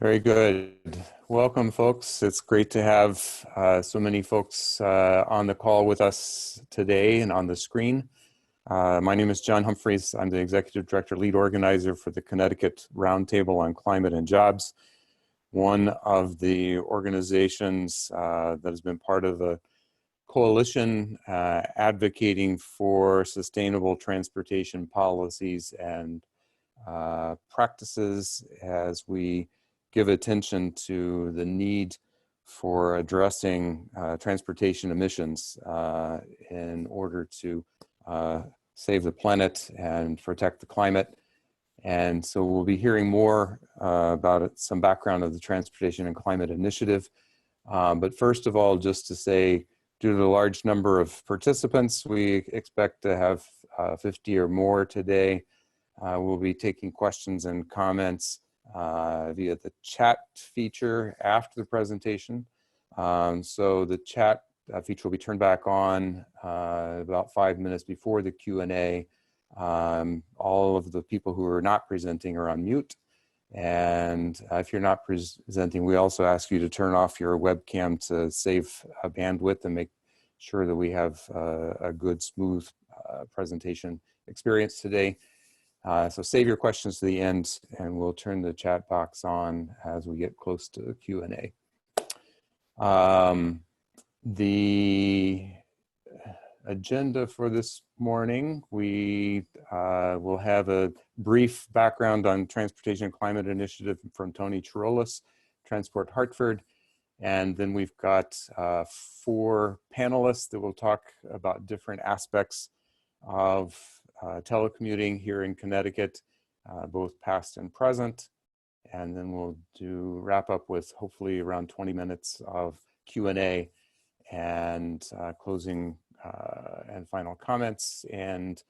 Very good. Welcome, folks. It's great to have so many folks on the call with us today and on the screen. My name is John Humphreys. I'm the Executive Director, Lead Organizer for the Connecticut Roundtable on Climate and Jobs, one of the organizations that has been part of a coalition advocating for sustainable transportation policies and practices as we give attention to the need for addressing transportation emissions in order to save the planet and protect the climate. And so we'll be hearing more about it, some background of the Transportation and Climate Initiative. But first of all, just to say, due to the large number of participants, we expect to have 50 or more today. We'll be taking questions and comments via the chat feature after the presentation. So the chat feature will be turned back on about 5 minutes before the Q&A. All of the people who are not presenting are on mute. And if you're not presenting, we also ask you to turn off your webcam to save bandwidth and make sure that we have a good, smooth presentation experience today. So save your questions to the end, and we'll turn the chat box on as we get close to the Q&A. The agenda for this morning, we will have a brief background on Transportation and Climate Initiative from Tony Chirolis, Transport Hartford. And then we've got 4 panelists that will talk about different aspects of telecommuting here in Connecticut, both past and present. And then we'll wrap up with hopefully around 20 minutes of Q&A and closing and final comments. And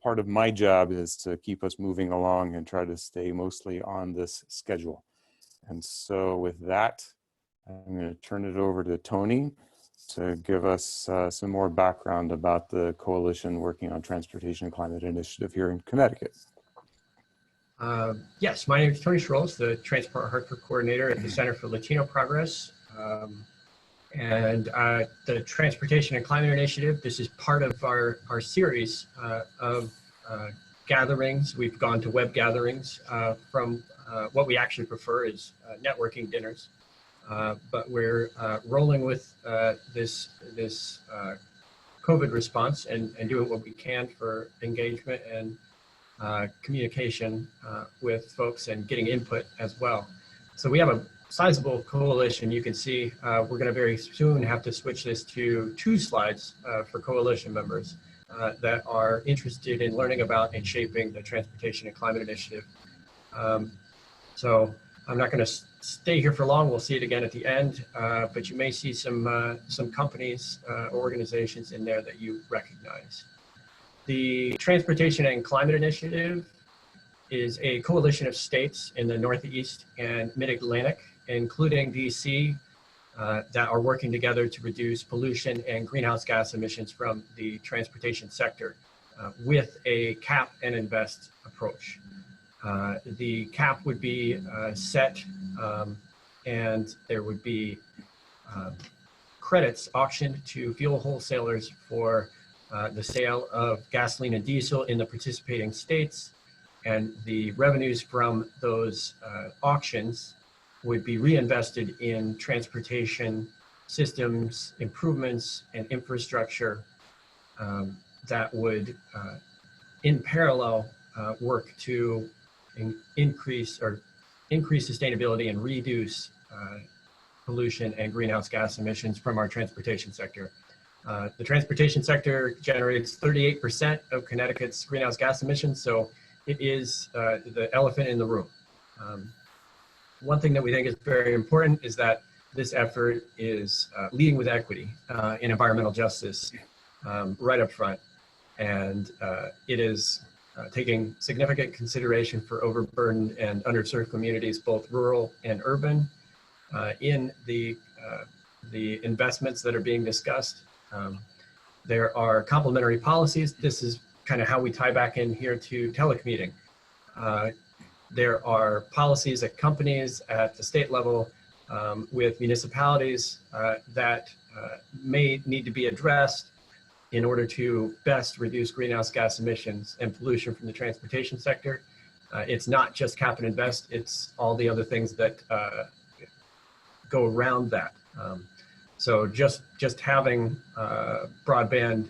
part of my job is to keep us moving along and try to stay mostly on this schedule. And so with that, I'm going to turn it over to Tony to give us some more background about the coalition working on Transportation and Climate Initiative here in Connecticut. Yes, my name is Tony Chirolis, the Transport Hartford Coordinator at the Center for Latino Progress. The Transportation and Climate Initiative, this is part of our series of gatherings. We've gone to web gatherings from what we actually prefer is networking dinners. But we're rolling with this COVID response and doing what we can for engagement and communication with folks and getting input as well. So we have a sizable coalition. You can see we're going to very soon have to switch this to 2 slides for coalition members that are interested in learning about and shaping the Transportation and Climate Initiative. So I'm not going to stay here for long. We'll see it again at the end, but you may see some companies, organizations in there that you recognize. The Transportation and Climate Initiative is a coalition of states in the Northeast and Mid-Atlantic, including DC, that are working together to reduce pollution and greenhouse gas emissions from the transportation sector with a cap and invest approach. The cap would be set and there would be credits auctioned to fuel wholesalers for the sale of gasoline and diesel in the participating states, and the revenues from those auctions would be reinvested in transportation systems, improvements, and infrastructure that would in parallel work to increase sustainability and reduce pollution and greenhouse gas emissions from our transportation sector. The transportation sector generates 38% of Connecticut's greenhouse gas emissions, so it is the elephant in the room. One thing that we think is very important is that this effort is leading with equity in environmental justice right up front, and it is taking significant consideration for overburdened and underserved communities, both rural and urban, in the investments that are being discussed. There are complementary policies. This is kind of how we tie back in here to telecommuting. There are policies at companies at the state level with municipalities that may need to be addressed in order to best reduce greenhouse gas emissions and pollution from the transportation sector. It's not just cap and invest, it's all the other things that go around that. So just having broadband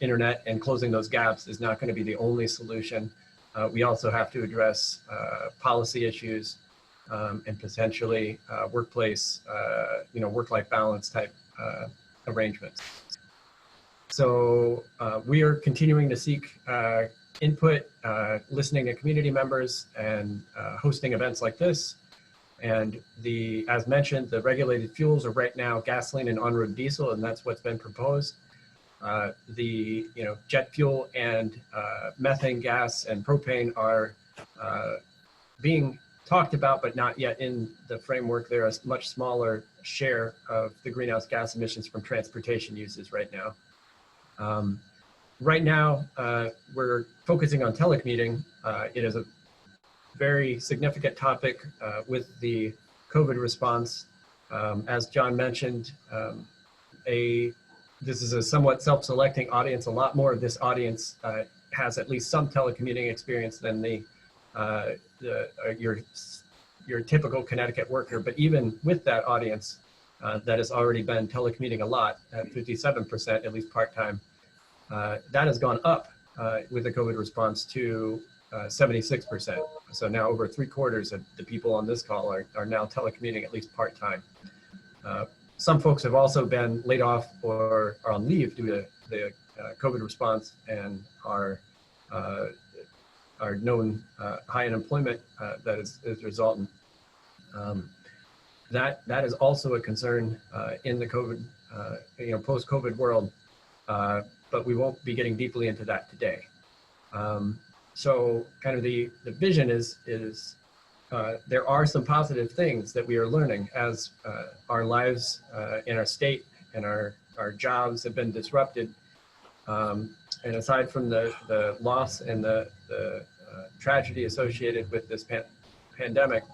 internet and closing those gaps is not going to be the only solution. We also have to address policy issues and potentially workplace, work-life balance type arrangements. So we are continuing to seek input, listening to community members, and hosting events like this. And as mentioned, the regulated fuels are right now gasoline and on-road diesel, and that's what's been proposed. Jet fuel and methane gas and propane are being talked about, but not yet in the framework. They're a much smaller share of the greenhouse gas emissions from transportation uses right now. Right now, we're focusing on telecommuting. It is a very significant topic with the COVID response. As John mentioned, this is a somewhat self-selecting audience. A lot more of this audience has at least some telecommuting experience than your typical Connecticut worker. But even with that audience that has already been telecommuting a lot, at 57%, at least part-time, that has gone up with the COVID response to 76%. So now over 3/4 of the people on this call are now telecommuting at least part-time. Some folks have also been laid off or are on leave due to the COVID response and are known high unemployment that is resultant. That is also a concern in the COVID, post-COVID world, but we won't be getting deeply into that today. So kind of the vision is there are some positive things that we are learning as our lives in our state and our jobs have been disrupted. And aside from the loss and the tragedy associated with this pandemic,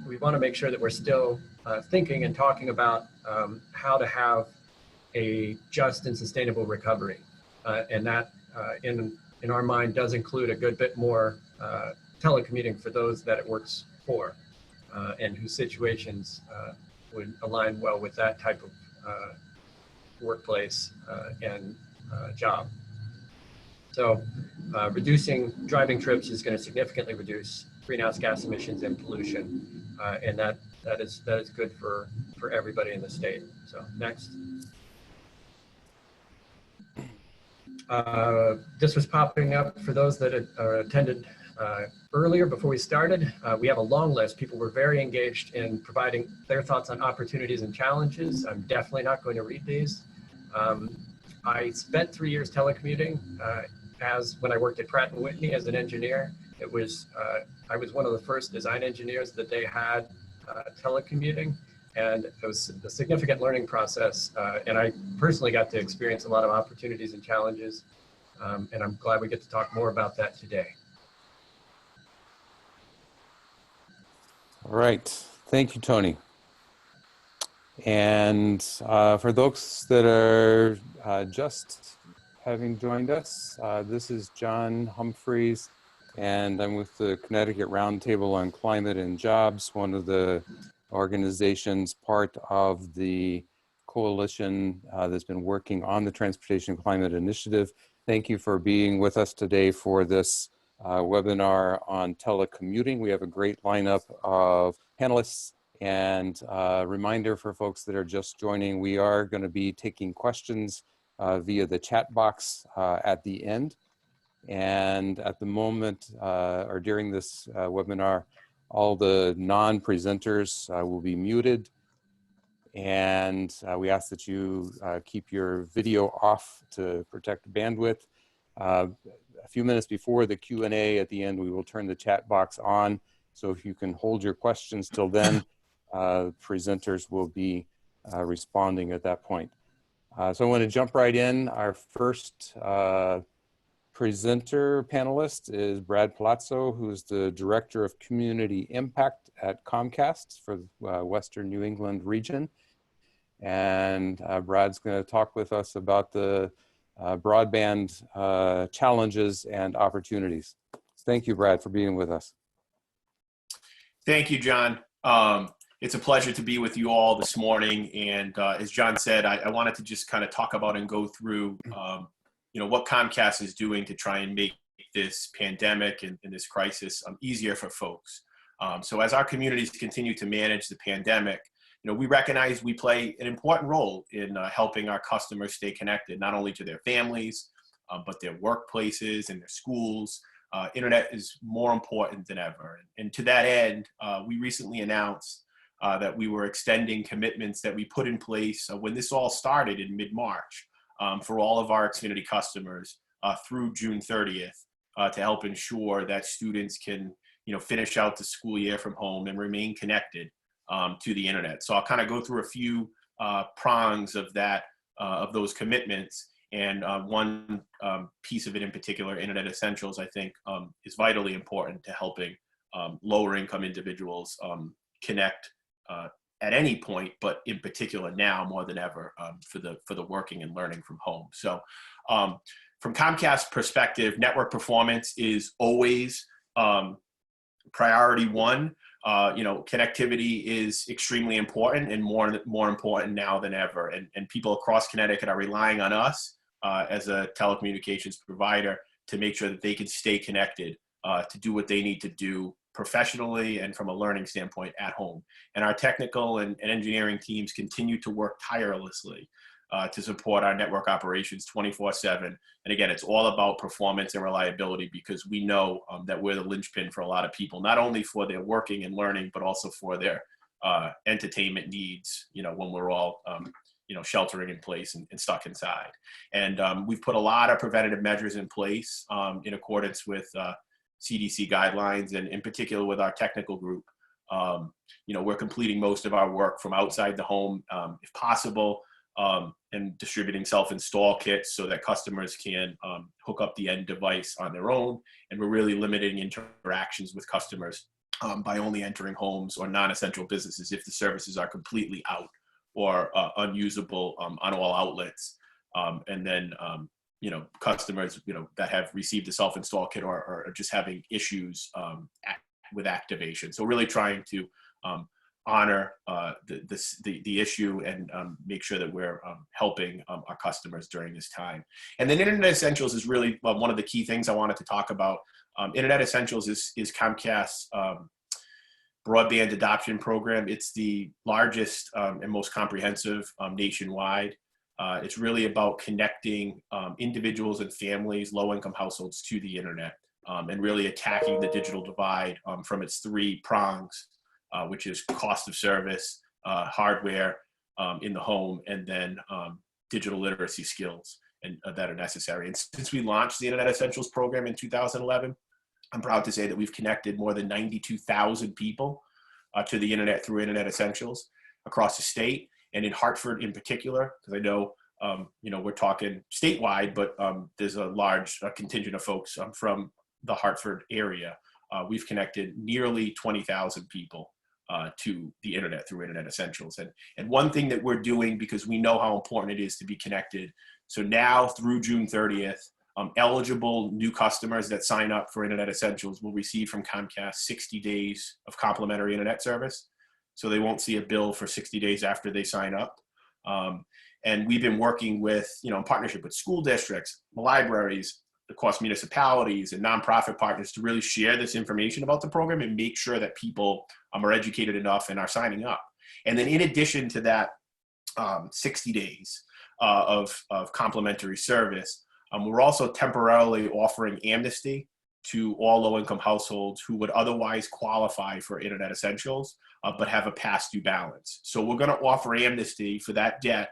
we want to make sure that we're still thinking and talking about how to have a just and sustainable recovery. And that in our mind does include a good bit more telecommuting for those that it works for and whose situations would align well with that type of workplace and job. So reducing driving trips is going to significantly reduce greenhouse gas emissions and pollution, and that is good for everybody in the state. So next. This was popping up for those that had attended earlier before we started. We have a long list. People were very engaged in providing their thoughts on opportunities and challenges. I'm definitely not going to read these. I spent 3 years telecommuting when I worked at Pratt & Whitney as an engineer. I was one of the first design engineers that they had telecommuting. And it was a significant learning process. And I personally got to experience a lot of opportunities and challenges. And I'm glad we get to talk more about that today. All right. Thank you, Tony. And for those that are just having joined us, this is John Humphreys, and I'm with the Connecticut Roundtable on Climate and Jobs, one of the organizations part of the coalition that's been working on the Transportation Climate Initiative. Thank you for being with us today for this webinar on telecommuting. We have a great lineup of panelists, and reminder for folks that are just joining, we are going to be taking questions via the chat box at the end. And at the moment, or during this webinar, all the non-presenters will be muted, and we ask that you keep your video off to protect bandwidth. A few minutes before the Q&A at the end, we will turn the chat box on, so if you can hold your questions till then, presenters will be responding at that point. So I want to jump right in. Our first presenter panelist is Brad Palazzo, who's the Director of Community Impact at Comcast for the Western New England region. And Brad's going to talk with us about the broadband challenges and opportunities. Thank you, Brad, for being with us. Thank you, John. It's a pleasure to be with you all this morning. And as John said, I wanted to just kind of talk about and go through, what Comcast is doing to try and make this pandemic and this crisis easier for folks. So as our communities continue to manage the pandemic, we recognize we play an important role in helping our customers stay connected, not only to their families, but their workplaces and their schools. Internet is more important than ever. And to that end, we recently announced that we were extending commitments that we put in place when this all started in mid-March for all of our Xfinity customers through June 30th to help ensure that students can finish out the school year from home and remain connected to the internet. So I'll kind of go through a few prongs of that, of those commitments. And one piece of it in particular, Internet Essentials, I think is vitally important to helping lower income individuals connect at any point, but in particular now more than ever for the working and learning from home. So from Comcast's perspective, network performance is always priority one. Connectivity is extremely important and more important now than ever. And people across Connecticut are relying on us as a telecommunications provider to make sure that they can stay connected to do what they need to do professionally and from a learning standpoint at home. And our technical and engineering teams continue to work tirelessly to support our network operations 24/7. And again, it's all about performance and reliability because we know that we're the linchpin for a lot of people, not only for their working and learning, but also for their entertainment needs, when we're all sheltering in place and stuck inside. And we've put a lot of preventative measures in place in accordance with CDC guidelines, and in particular with our technical group. We're completing most of our work from outside the home, if possible, and distributing self-install kits so that customers can hook up the end device on their own. And we're really limiting interactions with customers by only entering homes or non-essential businesses if the services are completely out or unusable on all outlets. And then, customers, that have received a self-install kit or are just having issues with activation. So really trying to honor the issue and make sure that we're helping our customers during this time. And then Internet Essentials is really one of the key things I wanted to talk about. Internet Essentials is Comcast's broadband adoption program. It's the largest and most comprehensive nationwide. It's really about connecting individuals and families, low-income households to the internet, and really attacking the digital divide from its three prongs, which is cost of service, hardware in the home, and then digital literacy skills that are necessary. And since we launched the Internet Essentials program in 2011, I'm proud to say that we've connected more than 92,000 people to the internet through Internet Essentials across the state, and in Hartford in particular, because I know we're talking statewide, but there's a large contingent of folks from the Hartford area. We've connected nearly 20,000 people to the internet through Internet Essentials. And one thing that we're doing, because we know how important it is to be connected, so now through June 30th, eligible new customers that sign up for Internet Essentials will receive from Comcast 60 days of complimentary internet service. So they won't see a bill for 60 days after they sign up. And we've been working with, in partnership with school districts, libraries, of course, municipalities and nonprofit partners to really share this information about the program and make sure that people are educated enough and are signing up. And then in addition to that 60 days of complimentary service, we're also temporarily offering amnesty to all low-income households who would otherwise qualify for Internet Essentials, but have a past due balance. So we're going to offer amnesty for that debt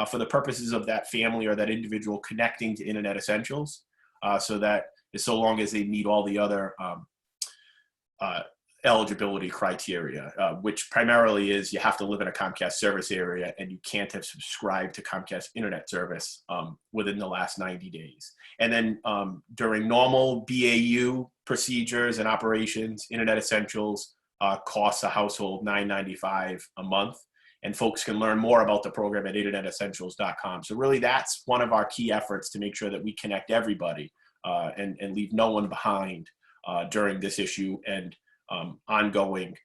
for the purposes of that family or that individual connecting to Internet Essentials, so long as they meet all the other eligibility criteria, which primarily is you have to live in a Comcast service area and you can't have subscribed to Comcast internet service within the last 90 days. And then during normal BAU procedures and operations, Internet Essentials costs a household $9.95 a month. And folks can learn more about the program at internetessentials.com. So really that's one of our key efforts to make sure that we connect everybody and leave no one behind during this issue and ongoing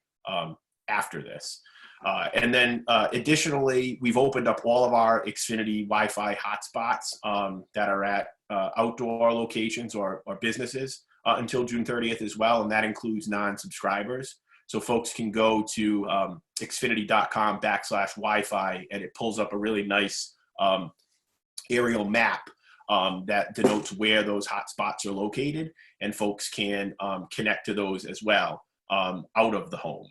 after this. And then additionally, we've opened up all of our Xfinity Wi-Fi hotspots that are at outdoor locations or businesses until June 30th as well, and that includes non-subscribers. So folks can go to xfinity.com/Wi-Fi, and it pulls up a really nice aerial map that denotes where those hotspots are located, and folks can connect to those as well out of the home.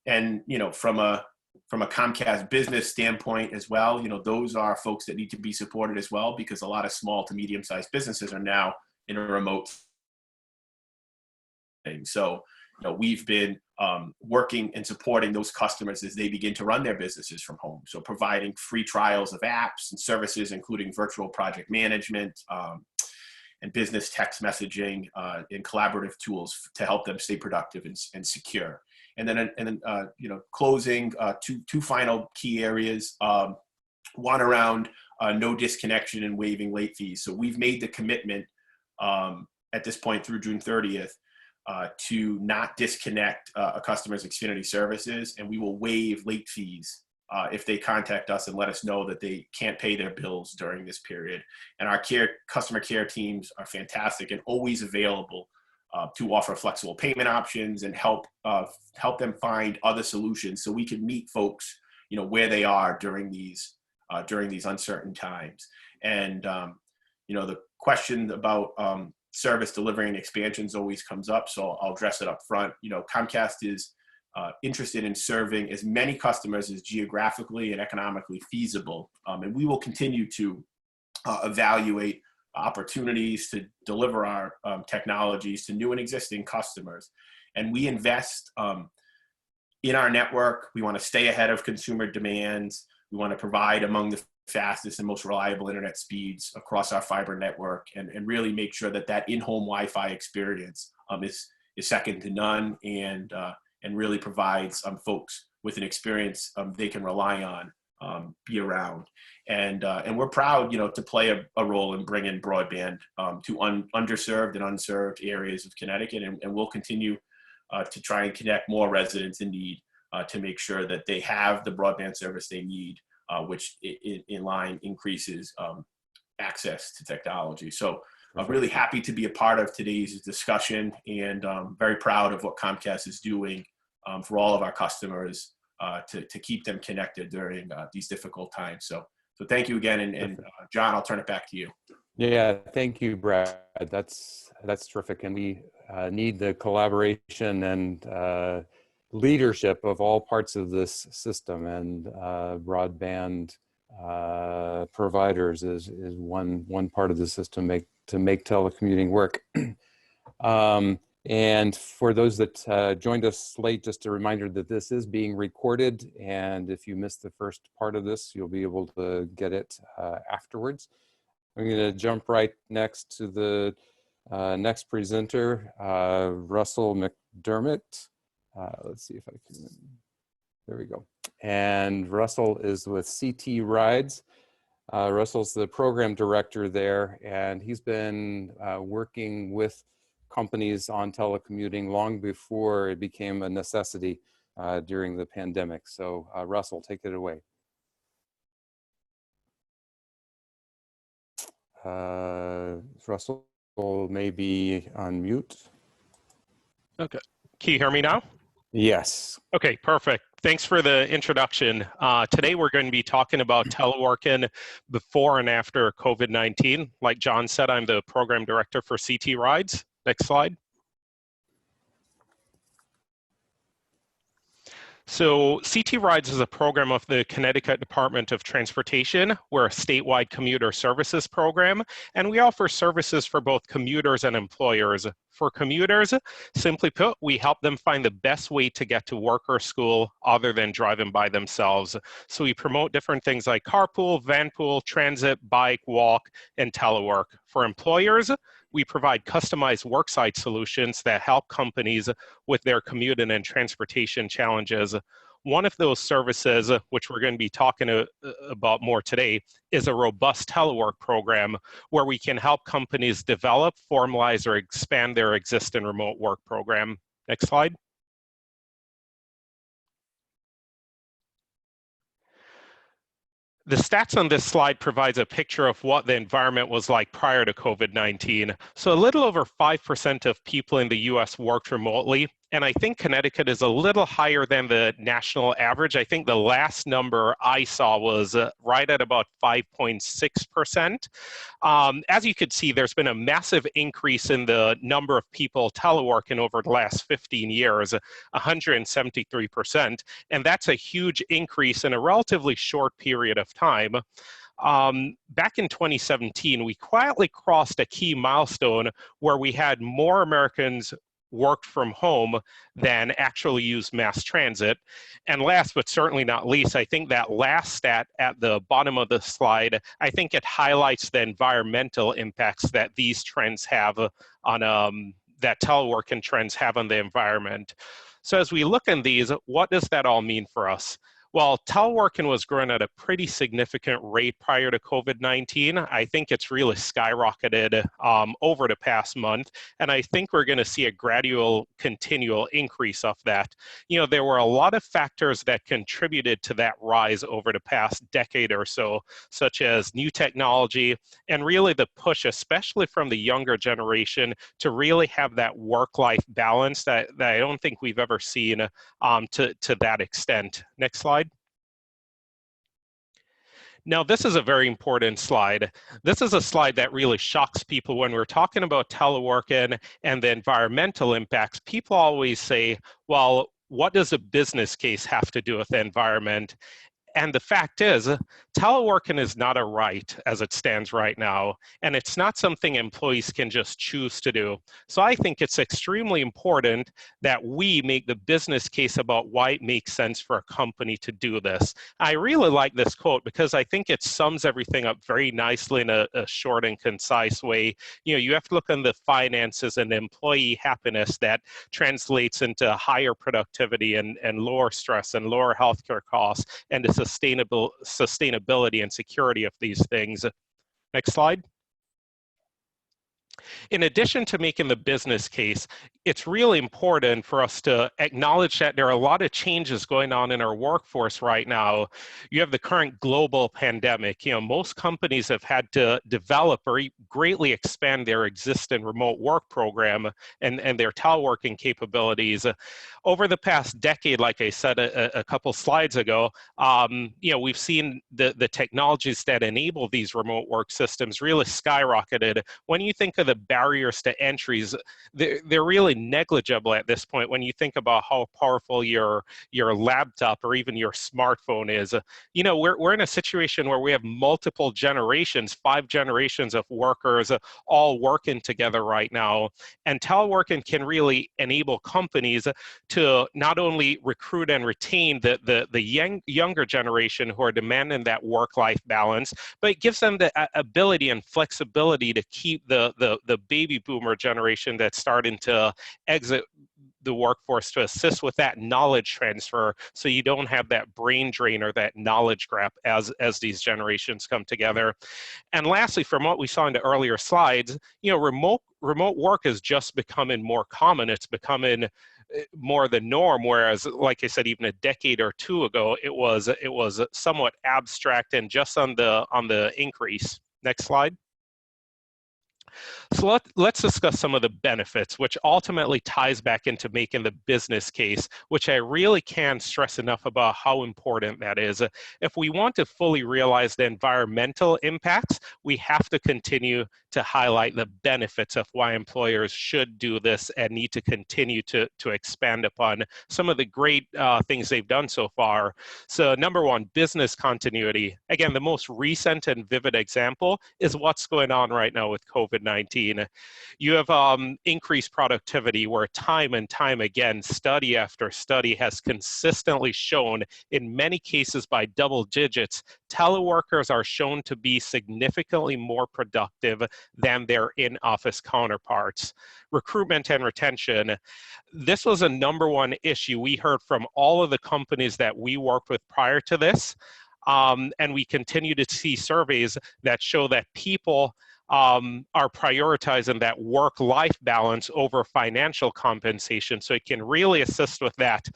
And from a Comcast business standpoint as well, those are folks that need to be supported as well, because a lot of small to medium-sized businesses are now in a remote thing. So we've been working and supporting those customers as they begin to run their businesses from home. So providing free trials of apps and services, including virtual project management and business text messaging and collaborative tools to help them stay productive and secure. And then closing two final key areas. One around no disconnection and waiving late fees. So we've made the commitment at this point through June 30th to not disconnect a customer's Xfinity services, and we will waive late fees if they contact us and let us know that they can't pay their bills during this period. And our customer care teams are fantastic and always available to offer flexible payment options and help them find other solutions so we can meet folks, where they are during these uncertain times. And the question about service delivery and expansions always comes up, so I'll address it up front. Comcast is interested in serving as many customers as geographically and economically feasible, and we will continue to evaluate opportunities to deliver our technologies to new and existing customers. And we invest in our network. We want to stay ahead of consumer demands. We want to provide among the fastest and most reliable internet speeds across our fiber network, and really make sure that in-home Wi-Fi experience is second to none, and really provides folks with an experience they can rely on year round. And we're proud, to play a role in bringing broadband to underserved and unserved areas of Connecticut, and we'll continue to try and connect more residents in need to make sure that they have the broadband service they need, which in line increases access to technology. So I'm really happy to be a part of today's discussion, and very proud of what Comcast is doing for all of our customers to keep them connected during these difficult times. So thank you again, and John, I'll turn it back to you. Yeah, thank you, Brad. That's terrific, and we need the collaboration and leadership of all parts of this system, and broadband providers is one part of the system to make telecommuting work. And for those that joined us late, just a reminder that this is being recorded, and if you missed the first part of this, you'll be able to get it afterwards. I'm going to jump right next to the next presenter, Russell McDermott. Let's see if I can, there we go. And Russell is with CT Rides. Russell's the program director there, and he's been working with companies on telecommuting long before it became a necessity during the pandemic. So Russell, take it away. Russell may be on mute. Okay, can you hear me now? Yes. Okay, perfect. Thanks for the introduction. Today we're going to be talking about teleworking before and after COVID-19. Like John said, I'm the program director for CT Rides. Next slide. So CT Rides is a program of the Connecticut Department of Transportation. We're a statewide commuter services program, and we offer services for both commuters and employers. For commuters, simply put, we help them find the best way to get to work or school other than driving by themselves. So we promote different things like carpool, vanpool, transit, bike, walk, and telework. For employers, we provide customized worksite solutions that help companies with their commuting and transportation challenges. One of those services, which we're going to be talking about more today, is a robust telework program where we can help companies develop, formalize, or expand their existing remote work program. Next slide. The stats on this slide provides a picture of what the environment was like prior to COVID-19. So a little over 5% of people in the US worked remotely. And I think Connecticut is a little higher than the national average. I think the last number I saw was right at about 5.6%. As you could see, there's been a massive increase in the number of people teleworking over the last 15 years, 173%. And that's a huge increase in a relatively short period of time. Back in 2017, we quietly crossed a key milestone where we had more Americans worked from home than actually used mass transit. And last but certainly not least, I think that last stat at the bottom of the slide, I think it highlights the environmental impacts that these trends have on, that teleworking trends have on the environment. So as we look at these, what does that all mean for us? Well, teleworking was growing at a pretty significant rate prior to COVID-19. I think it's really skyrocketed over the past month, and I think we're going to see a gradual, continual increase of that. You know, there were a lot of factors that contributed to that rise over the past decade or so, such as new technology and really the push, especially from the younger generation, to really have that work-life balance that I don't think we've ever seen to that extent. Next slide. Now, this is a very important slide. This is a slide that really shocks people when we're talking about teleworking and the environmental impacts. People always say, well, what does a business case have to do with the environment? And the fact is, teleworking is not a right as it stands right now, and it's not something employees can just choose to do. So I think it's extremely important that we make the business case about why it makes sense for a company to do this. I really like this quote because I think it sums everything up very nicely in a short and concise way. You know, you have to look on the finances and employee happiness that translates into higher productivity and lower stress and lower healthcare costs and the sustainability and security of these things. Next slide. In addition to making the business case, it's really important for us to acknowledge that there are a lot of changes going on in our workforce right now. You have the current global pandemic. You know, most companies have had to develop or greatly expand their existing remote work program and their teleworking capabilities. Over the past decade, like I said a couple slides ago, you know, we've seen the technologies that enable these remote work systems really skyrocketed. When you think of the barriers to entries, they're really negligible at this point when you think about how powerful your laptop or even your smartphone is. You know, we're in a situation where we have multiple generations, 5 generations of workers all working together right now. And teleworking can really enable companies to not only recruit and retain the younger generation who are demanding that work-life balance, but it gives them the ability and flexibility to keep the baby boomer generation that's starting to exit the workforce to assist with that knowledge transfer, so you don't have that brain drain or that knowledge gap as these generations come together. And lastly, from what we saw in the earlier slides, you know, remote work is just becoming more common. It's becoming more the norm, whereas, like I said, even a decade or two ago, it was somewhat abstract and just on the increase. Next slide. So let's discuss some of the benefits, which ultimately ties back into making the business case, which I really can't stress enough about how important that is. If we want to fully realize the environmental impacts, we have to continue to highlight the benefits of why employers should do this and need to continue to expand upon some of the great things they've done so far. So number one, business continuity. Again, the most recent and vivid example is what's going on right now with COVID-19. You have increased productivity where time and time again, study after study has consistently shown, in many cases by double digits, teleworkers are shown to be significantly more productive than their in-office counterparts. Recruitment and retention. This was a number one issue we heard from all of the companies that we worked with prior to this. And we continue to see surveys that show that people are prioritizing that work-life balance over financial compensation. So it can really assist with that.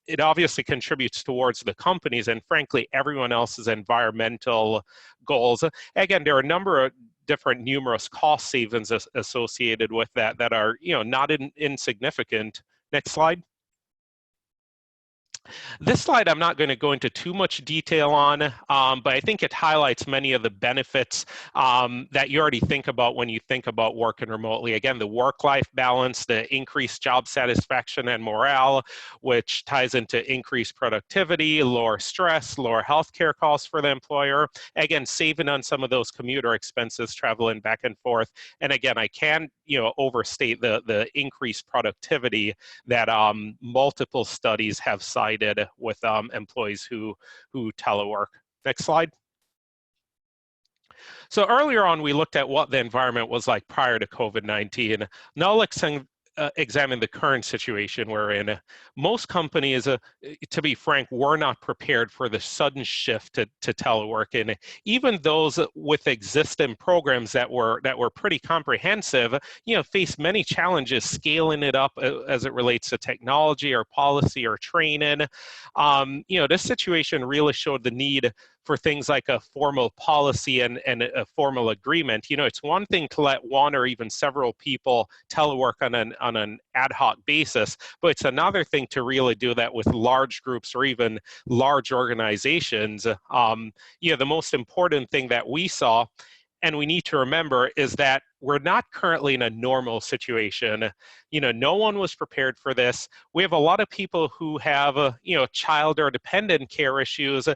It obviously contributes towards the companies and frankly, everyone else's environmental goals. Again, there are a number of different numerous cost savings associated with that that are not insignificant. Next slide. This slide I'm not going to go into too much detail on, but I think it highlights many of the benefits that you already think about when you think about working remotely. Again, the work-life balance, the increased job satisfaction and morale, which ties into increased productivity, lower stress, lower healthcare costs for the employer. Again, saving on some of those commuter expenses, traveling back and forth. And again, I can't overstate the increased productivity that multiple studies have cited with employees who telework. Next slide. So earlier on, we looked at what the environment was like prior to COVID-19. Now let's examine the current situation we're in. Most companies, to be frank, were not prepared for the sudden shift to telework, and even those with existing programs that were pretty comprehensive, faced many challenges scaling it up as it relates to technology or policy or training. This situation really showed the need for things like a formal policy and a formal agreement. It's one thing to let one or even several people telework on an ad hoc basis, but it's another thing to really do that with large groups or even large organizations. The most important thing that we saw, and we need to remember, is that we're not currently in a normal situation. No one was prepared for this. We have a lot of people who have, child or dependent care issues.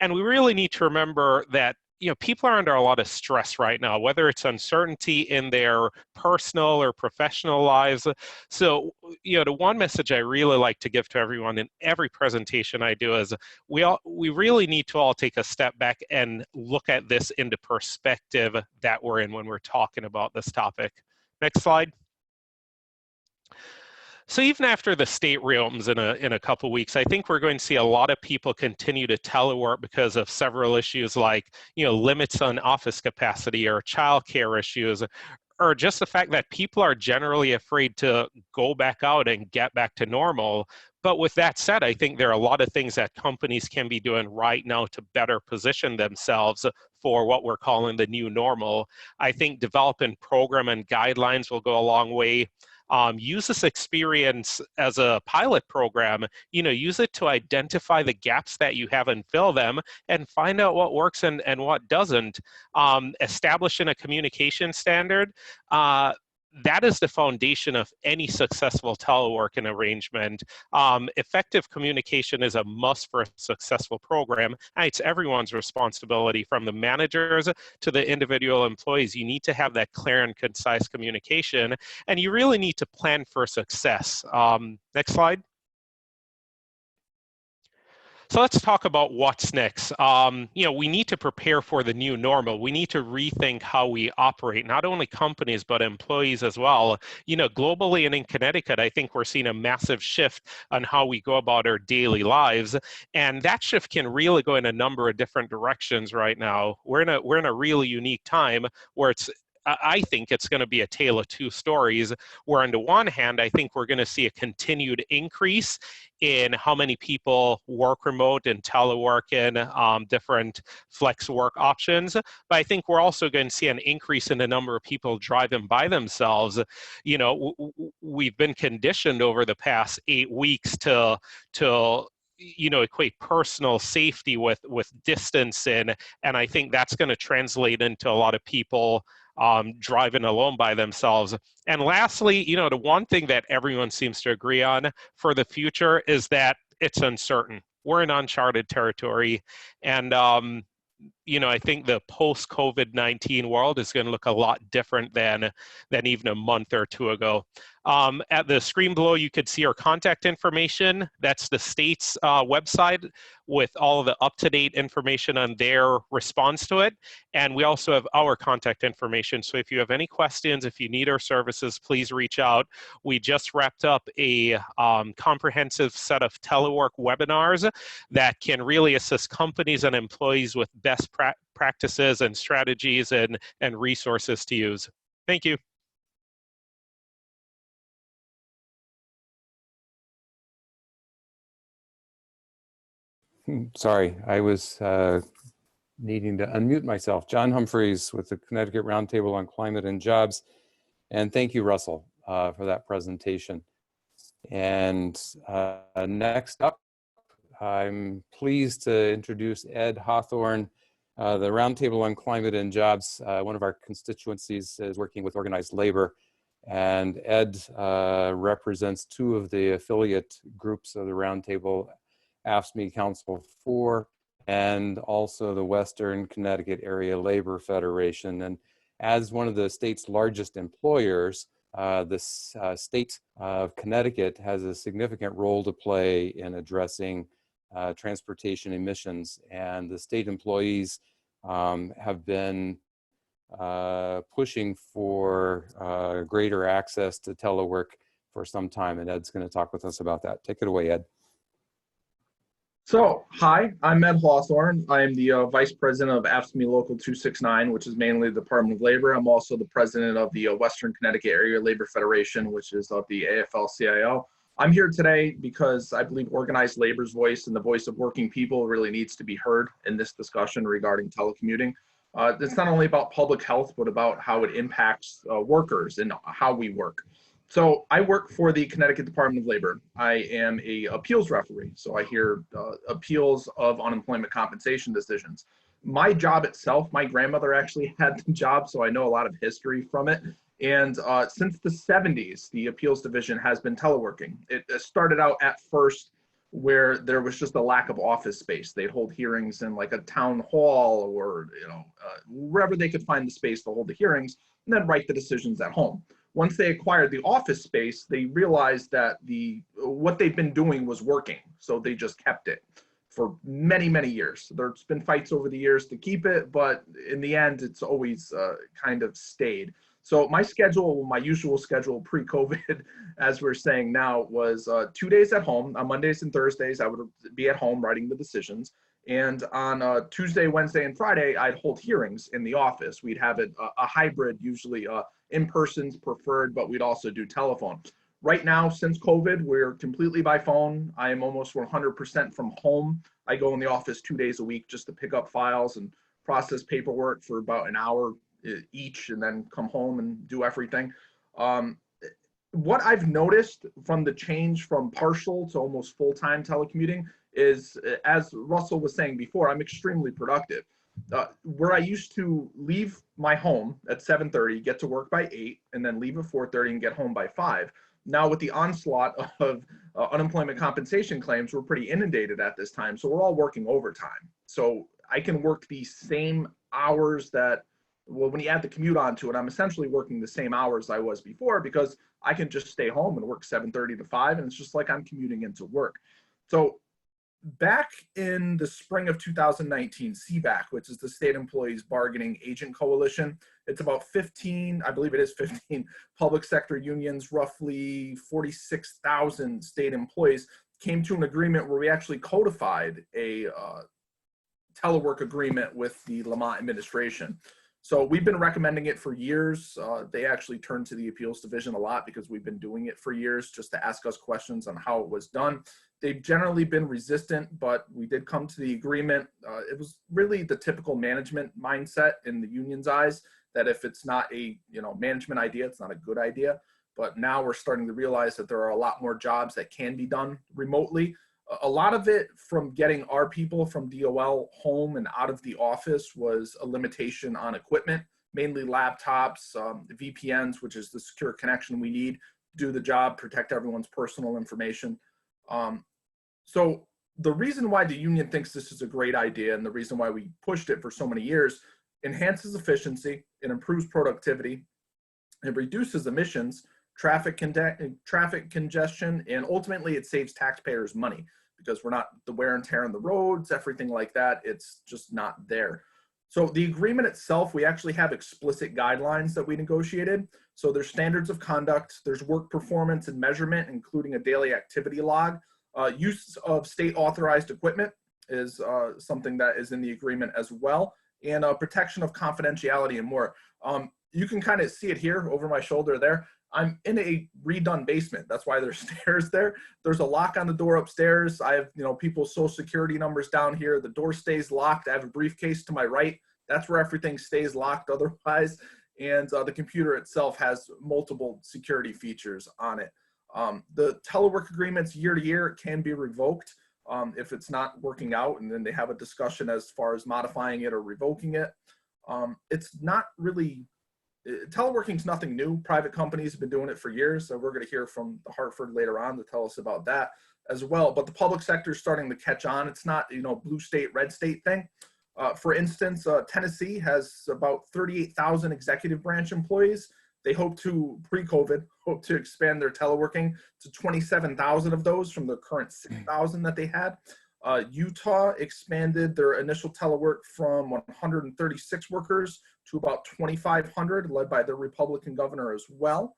And we really need to remember that people are under a lot of stress right now, whether it's uncertainty in their personal or professional lives. So, the one message I really like to give to everyone in every presentation I do is we really need to all take a step back and look at this in the perspective that we're in when we're talking about this topic. Next slide. So even after the state reopens in a couple weeks, I think we're going to see a lot of people continue to telework because of several issues like, limits on office capacity or childcare issues, or just the fact that people are generally afraid to go back out and get back to normal. But with that said, I think there are a lot of things that companies can be doing right now to better position themselves for what we're calling the new normal. I think developing program and guidelines will go a long way. Use this experience as a pilot program, use it to identify the gaps that you have and fill them and find out what works and what doesn't. Establishing a communication standard, that is the foundation of any successful teleworking arrangement. Effective communication is a must for a successful program, and it's everyone's responsibility, from the managers to the individual employees. You need to have that clear and concise communication, and you really need to plan for success. Next slide. So let's talk about what's next. We need to prepare for the new normal. We need to rethink how we operate, not only companies, but employees as well. Globally and in Connecticut, I think we're seeing a massive shift on how we go about our daily lives. And that shift can really go in a number of different directions right now. We're in a really unique time where it's I think it's going to be a tale of two stories, where on the one hand, I think we're going to see a continued increase in how many people work remote and telework in different flex work options. But I think we're also going to see an increase in the number of people driving by themselves. You know, we've been conditioned over the past 8 weeks to equate personal safety with distancing, and I think that's going to translate into a lot of people driving alone by themselves. And lastly, the one thing that everyone seems to agree on for the future is that it's uncertain. We're in uncharted territory, and I think the post-COVID-19 world is going to look a lot different than even a month or two ago. At the screen below, you could see our contact information. That's the state's website with all of the up-to-date information on their response to it. And we also have our contact information. So if you have any questions, if you need our services, please reach out. We just wrapped up a comprehensive set of telework webinars that can really assist companies and employees with best practices and strategies and resources to use. Thank you. Sorry, I was needing to unmute myself. John Humphreys with the Connecticut Roundtable on Climate and Jobs. And thank you, Russell, for that presentation. And next up, I'm pleased to introduce Ed Hawthorne. The Roundtable on Climate and Jobs, one of our constituencies is working with organized labor. And Ed represents two of the affiliate groups of the Roundtable, AFSCME Council 4, and also the Western Connecticut Area Labor Federation. And as one of the state's largest employers, the state of Connecticut has a significant role to play in addressing transportation emissions. And the state employees have been pushing for greater access to telework for some time. And Ed's going to talk with us about that. Take it away, Ed. So, hi, I'm Ed Hawthorne. I am the Vice President of AFSCME Local 269, which is mainly the Department of Labor. I'm also the President of the Western Connecticut Area Labor Federation, which is of the AFL-CIO. I'm here today because I believe organized labor's voice and the voice of working people really needs to be heard in this discussion regarding telecommuting. It's not only about public health, but about how it impacts workers and how we work. So I work for the Connecticut Department of Labor. I am a appeals referee, so I hear appeals of unemployment compensation decisions. My job itself, my grandmother actually had the job, so I know a lot of history from it. And since the 70s, the appeals division has been teleworking. It started out at first where there was just a lack of office space. They'd hold hearings in like a town hall or wherever they could find the space to hold the hearings, and then write the decisions at home. Once they acquired the office space, they realized that what they've been doing was working, so they just kept it for many, many years. There's been fights over the years to keep it, but in the end, it's always kind of stayed. So my schedule, my usual schedule pre-COVID, as we're saying now, was 2 days at home. On Mondays and Thursdays, I would be at home writing the decisions. And on Tuesday, Wednesday, and Friday, I'd hold hearings in the office. We'd have it a hybrid, usually in-person's preferred, but we'd also do telephone. Right now, since COVID, we're completely by phone. I am almost 100% from home. I go in the office 2 days a week just to pick up files and process paperwork for about an hour each, and then come home and do everything. What I've noticed from the change from partial to almost full-time telecommuting is, as Russell was saying before, I'm extremely productive. Where I used to leave my home at 7:30, get to work by 8, and then leave at 4:30 and get home by 5. Now with the onslaught of unemployment compensation claims, we're pretty inundated at this time. So we're all working overtime. So I can work the same hours that, well, when you add the commute onto it, I'm essentially working the same hours I was before because I can just stay home and work 7:30 to 5, and it's just like I'm commuting into work. So back in the spring of 2019, CBAC, which is the State Employees Bargaining Agent Coalition, it's about 15, I believe it is 15 public sector unions, roughly 46,000 state employees, came to an agreement where we actually codified a telework agreement with the Lamont administration. So we've been recommending it for years. They actually turned to the appeals division a lot because we've been doing it for years just to ask us questions on how it was done. They've generally been resistant, but we did come to the agreement. It was really the typical management mindset in the union's eyes that if it's not a management idea, it's not a good idea. But now we're starting to realize that there are a lot more jobs that can be done remotely. A lot of it from getting our people from DOL home and out of the office was a limitation on equipment, mainly laptops, VPNs, which is the secure connection we need to do the job, protect everyone's personal information. So the reason why the union thinks this is a great idea and the reason why we pushed it for so many years, enhances efficiency, it improves productivity, it reduces emissions, traffic congestion, and ultimately it saves taxpayers money because we're not the wear and tear on the roads, everything like that. It's just not there. So the agreement itself, we actually have explicit guidelines that we negotiated. So there's standards of conduct, there's work performance and measurement, including a daily activity log. Use of state authorized equipment is something that is in the agreement as well, and protection of confidentiality and more. You can kind of see it here over my shoulder there. I'm in a redone basement. That's why there's stairs there. There's a lock on the door upstairs. I have, people's social security numbers down here. The door stays locked. I have a briefcase to my right. That's where everything stays locked otherwise. And the computer itself has multiple security features on it. The telework agreements year to year can be revoked if it's not working out, and then they have a discussion as far as modifying it or revoking it. It's not really, teleworking is nothing new. Private companies have been doing it for years, so we're going to hear from the Hartford later on to tell us about that as well. But the public sector is starting to catch on. It's not, blue state, red state thing. For instance, Tennessee has about 38,000 executive branch employees. They hope to, pre-COVID, hope to expand their teleworking to 27,000 of those from the current 6,000 that they had. Utah expanded their initial telework from 136 workers to about 2,500, led by the Republican governor as well.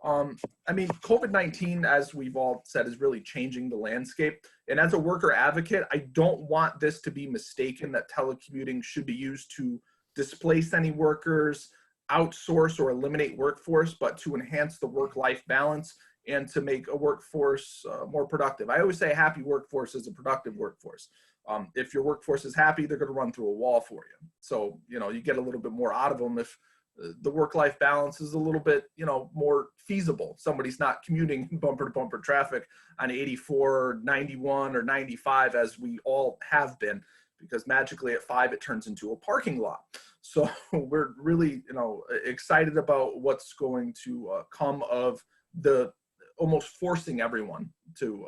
COVID-19, as we've all said, is really changing the landscape. And as a worker advocate, I don't want this to be mistaken that telecommuting should be used to displace any workers, outsource or eliminate workforce, but to enhance the work-life balance and to make a workforce more productive. I always say a happy workforce is a productive workforce. If your workforce is happy, they're going to run through a wall for you. So, you get a little bit more out of them if the work-life balance is a little bit, more feasible. Somebody's not commuting bumper to bumper traffic on 84, 91, or 95 as we all have been, because magically at 5 it turns into a parking lot. So we're really, excited about what's going to come of the almost forcing everyone to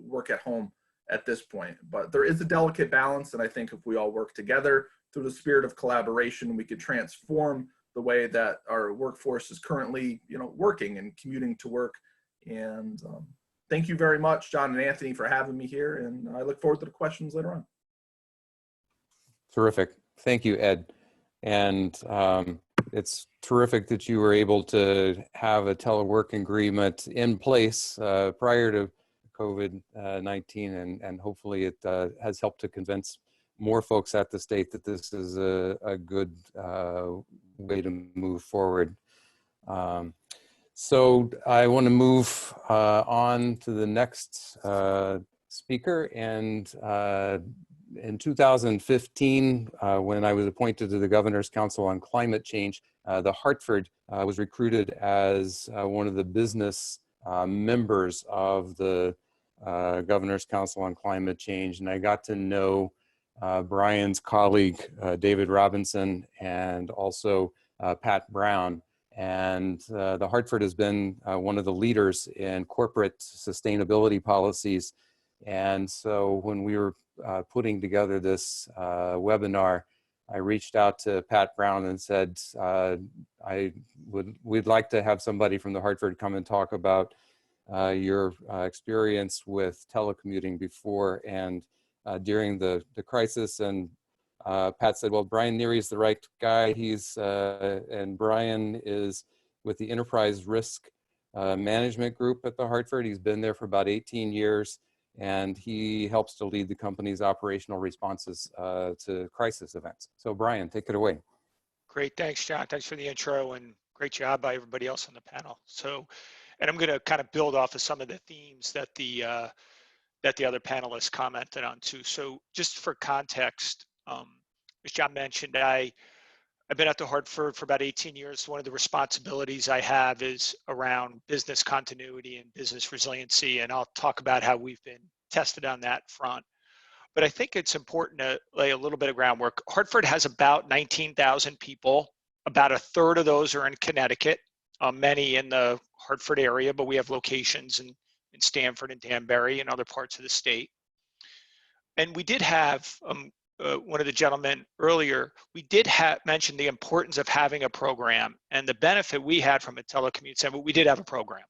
work at home at this point. But there is a delicate balance, and I think if we all work together through the spirit of collaboration, we could transform the way that our workforce is currently, working and commuting to work. And thank you very much, John and Anthony, for having me here, and I look forward to the questions later on. Terrific. Thank you, Ed. And it's terrific that you were able to have a telework agreement in place prior to COVID-19, and hopefully it has helped to convince more folks at the state that this is a good way to move forward. So I want to move on to the next speaker. And in 2015, when I was appointed to the Governor's Council on Climate Change, the Hartford was recruited as one of the business members of the Governor's Council on Climate Change. And I got to know Brian's colleague, David Robinson, and also Pat Brown. And the Hartford has been one of the leaders in corporate sustainability policies. And so when we were putting together this webinar, I reached out to Pat Brown and said, we'd like to have somebody from the Hartford come and talk about your experience with telecommuting before and during the crisis. And Pat said, well, Brian Neary is the right guy. And Brian is with the Enterprise Risk Management Group at the Hartford. He's been there for about 18 years. And he helps to lead the company's operational responses to crisis events. So Brian, take it away. Great, thanks, John. Thanks for the intro and great job by everybody else on the panel. So, and I'm going to kind of build off of some of the themes that the other panelists commented on too. So, just for context, as John mentioned, I've been at the Hartford for about 18 years. One of the responsibilities I have is around business continuity and business resiliency, and I'll talk about how we've been tested on that front. But I think it's important to lay a little bit of groundwork. Hartford has about 19,000 people. About a third of those are in Connecticut, many in the Hartford area, but we have locations in Stamford and Danbury and other parts of the state. And we did have, one of the gentlemen earlier, we did mention the importance of having a program and the benefit we had from a telecommute center, but we did have a program.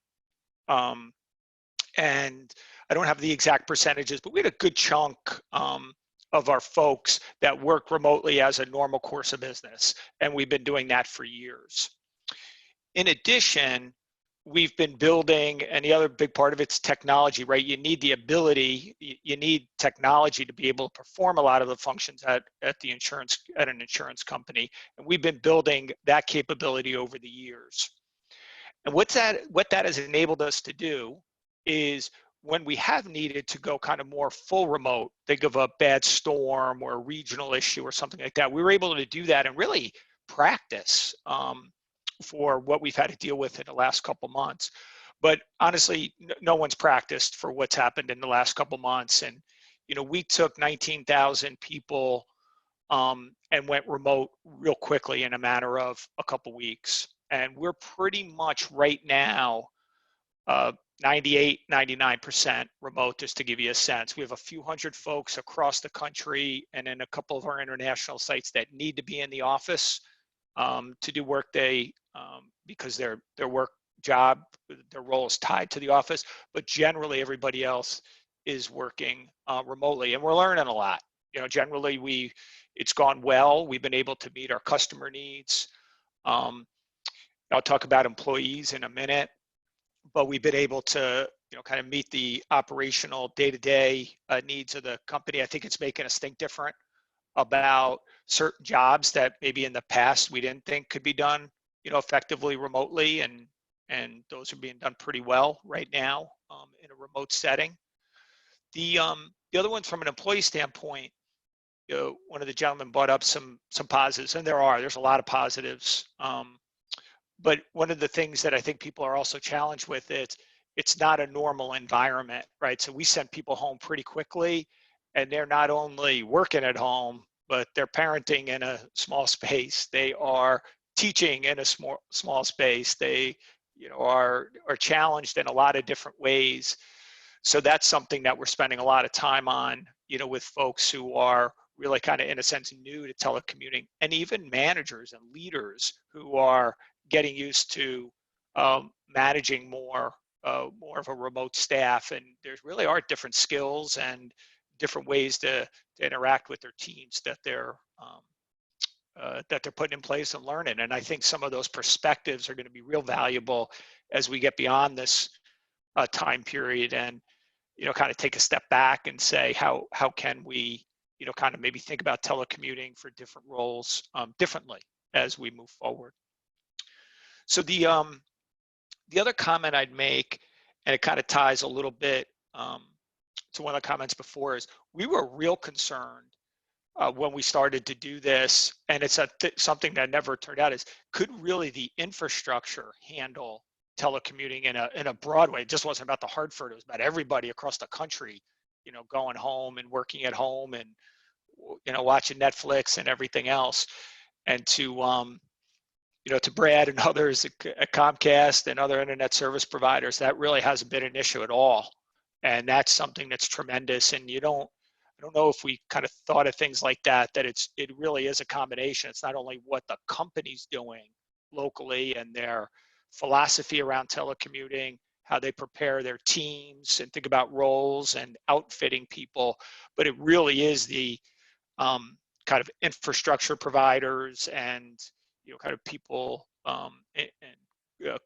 And I don't have the exact percentages, but we had a good chunk of our folks that work remotely as a normal course of business. And we've been doing that for years. In addition, we've been building, and the other big part of it's technology, right? You need the ability, you need technology to be able to perform a lot of the functions at an insurance company. And we've been building that capability over the years. And what that has enabled us to do is when we have needed to go kind of more full remote, think of a bad storm or a regional issue or something like that, we were able to do that and really practice for what we've had to deal with in the last couple months. But honestly, no one's practiced for what's happened in the last couple months. And, you know, we took 19,000 people and went remote real quickly in a matter of a couple weeks. And we're pretty much right now 98, 99% remote, just to give you a sense. We have a few hundred folks across the country and in a couple of our international sites that need to be in the office to do workday because their work job, their role is tied to the office, but generally everybody else is working remotely, and we're learning a lot. You know, generally it's gone well. We've been able to meet our customer needs. I'll talk about employees in a minute, but we've been able to, you know, kind of meet the operational day-to-day needs of the company. I think it's making us think different about certain jobs that maybe in the past we didn't think could be done, you know, effectively remotely, and those are being done pretty well right now in a remote setting. The other one from an employee standpoint, you know, one of the gentlemen brought up some positives, and there's a lot of positives. But one of the things that I think people are also challenged with it's not a normal environment, right? So we send people home pretty quickly, and they're not only working at home, but they're parenting in a small space. They are teaching in a small space. They, you know, are challenged in a lot of different ways. So that's something that we're spending a lot of time on, you know, with folks who are really kind of, in a sense, new to telecommuting, and even managers and leaders who are getting used to managing more of a remote staff. And there's really are different skills and different ways to interact with their teams that they're putting in place and learning. And I think some of those perspectives are going to be real valuable as we get beyond this time period, and, you know, kind of take a step back and say, how can we, you know, kind of maybe think about telecommuting for different roles differently as we move forward. So the other comment I'd make, and it kind of ties a little bit to one of the comments before, is we were real concerned when we started to do this, and it's something that never turned out, is could really the infrastructure handle telecommuting in a broad way? It just wasn't about the Hartford, it was about everybody across the country, you know, going home and working at home and, you know, watching Netflix and everything else. And to you know, to Brad and others at Comcast and other internet service providers, that really hasn't been an issue at all. And that's something that's tremendous. And I don't know if we kind of thought of things like that it really is a combination. It's not only what the company's doing locally and their philosophy around telecommuting, how they prepare their teams and think about roles and outfitting people, but it really is the kind of infrastructure providers and, you know, kind of people and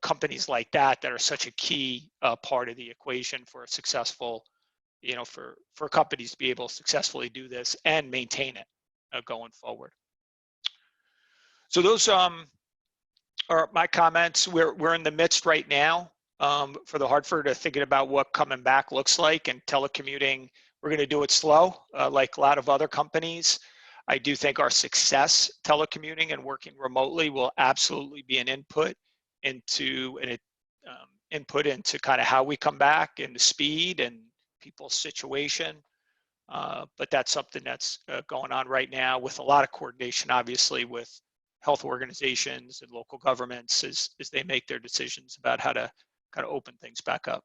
companies like that are such a key part of the equation for a successful, you know, for companies to be able to successfully do this and maintain it going forward. So those are my comments. We're in the midst right now for the Hartford of thinking about what coming back looks like, and telecommuting, we're going to do it slow, like a lot of other companies. I do think our success telecommuting and working remotely will absolutely be an input into kind of how we come back and the speed and people's situation. But that's something that's going on right now with a lot of coordination, obviously, with health organizations and local governments as they make their decisions about how to kind of open things back up.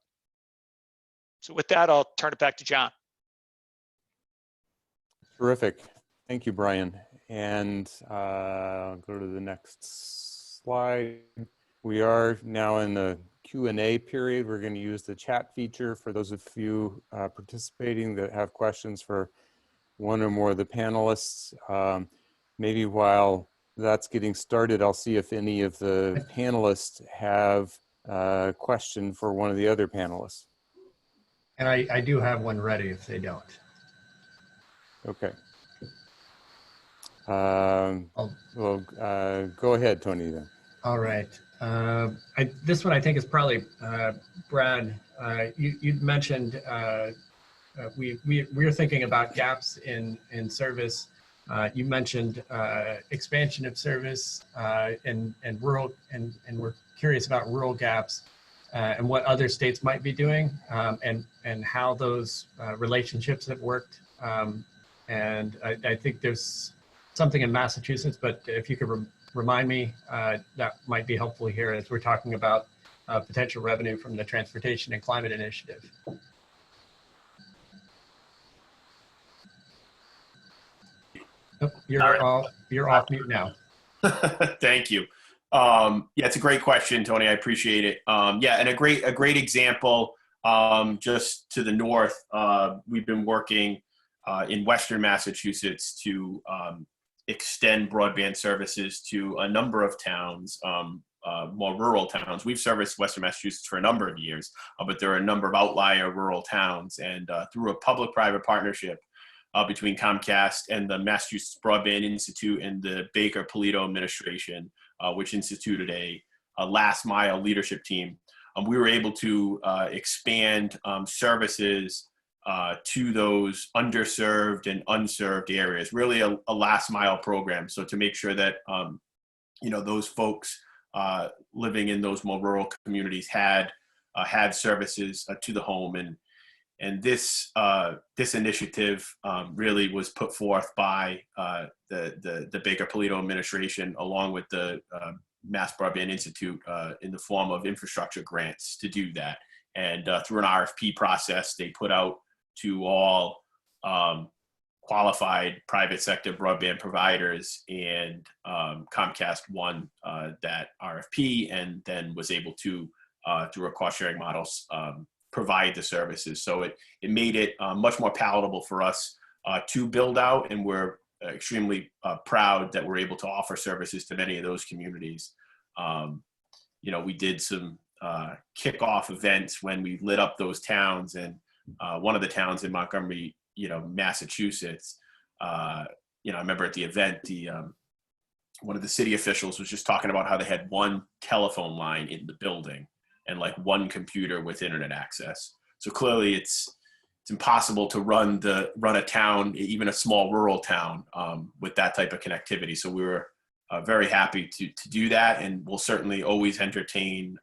So with that, I'll turn it back to John. Terrific. Thank you, Brian. And I'll go to the next slide. We are now in the Q&A period. We're going to use the chat feature for those of you participating that have questions for one or more of the panelists. Maybe while that's getting started, I'll see if any of the panelists have a question for one of the other panelists. And I do have one ready if they don't. Okay. Well, go ahead, Tony, then. All right. This one I think is probably Brad. You mentioned we're thinking about gaps in service. You mentioned expansion of service and rural, and we're curious about rural gaps and what other states might be doing and how those relationships have worked. And I think there's something in Massachusetts, but if you could remind me, that might be helpful here as we're talking about potential revenue from the Transportation and Climate Initiative. Oh, you're off mute now. Thank you. Yeah, it's a great question, Tony. I appreciate it. Yeah, and a great example. Just to the north, we've been working in Western Massachusetts to extend broadband services to a number of towns, more rural towns. We've serviced Western Massachusetts for a number of years, but there are a number of outlier rural towns, and through a public-private partnership between Comcast and the Massachusetts Broadband Institute and the Baker-Polito administration, which instituted a last-mile leadership team, we were able to expand services to those underserved and unserved areas, really a last mile program. So to make sure that, those folks living in those more rural communities had services to the home. And this initiative really was put forth by the Baker-Polito administration along with the Mass Broadband Institute in the form of infrastructure grants to do that. And through an RFP process, they put out to all qualified private sector broadband providers, and Comcast won that RFP and then was able to, through a cost sharing models, provide the services. So it made it much more palatable for us to build out, and we're extremely proud that we're able to offer services to many of those communities. We did some kickoff events when we lit up those towns, and one of the towns in Montgomery, Massachusetts, I remember at the event, one of the city officials was just talking about how they had one telephone line in the building and like one computer with internet access. So clearly it's impossible to run a town, even a small rural town, with that type of connectivity. So we were very happy to do that, and we'll certainly always entertain